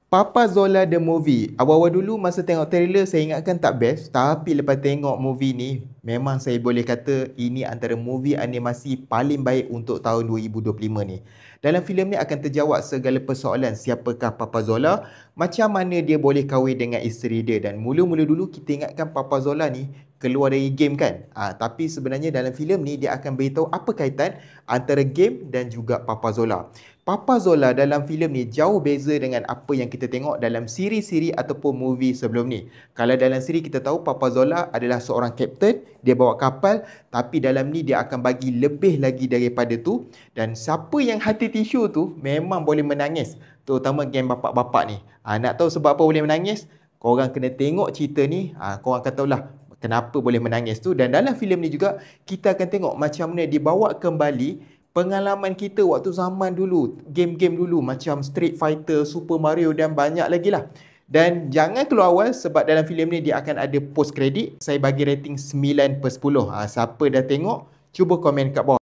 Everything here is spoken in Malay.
Papa Zola The Movie. Awal-awal dulu masa tengok trailer saya ingatkan tak best. Tapi lepas tengok movie ni, memang saya boleh kata ini antara movie animasi paling baik untuk tahun 2025 ni. Dalam filem ni akan terjawab segala persoalan siapakah Papa Zola, macam mana dia boleh kahwin dengan isteri dia. Dan mula-mula dulu kita ingatkan Papa Zola ni keluar dari game kan. Tapi sebenarnya dalam filem ni dia akan beritahu apa kaitan antara game dan juga Papa Zola. Papa Zola dalam filem ni jauh beza dengan apa yang kita tengok dalam siri-siri ataupun movie sebelum ni. Kalau dalam siri kita tahu Papa Zola adalah seorang kapten, dia bawa kapal, tapi dalam ni dia akan bagi lebih lagi daripada tu. Dan siapa yang hati tisu tu memang boleh menangis, terutama geng bapak-bapak ni. Nak tahu sebab apa boleh menangis? Korang kena tengok cerita ni, korang akan tahulah kenapa boleh menangis tu. Dan dalam filem ni juga kita akan tengok macam mana dibawa kembali pengalaman kita waktu zaman dulu, game-game dulu macam Street Fighter, Super Mario dan banyak lagi lah. Dan jangan keluar awal sebab dalam filem ni dia akan ada post credit. Saya bagi rating 9/10. Siapa dah tengok, cuba komen kat bawah.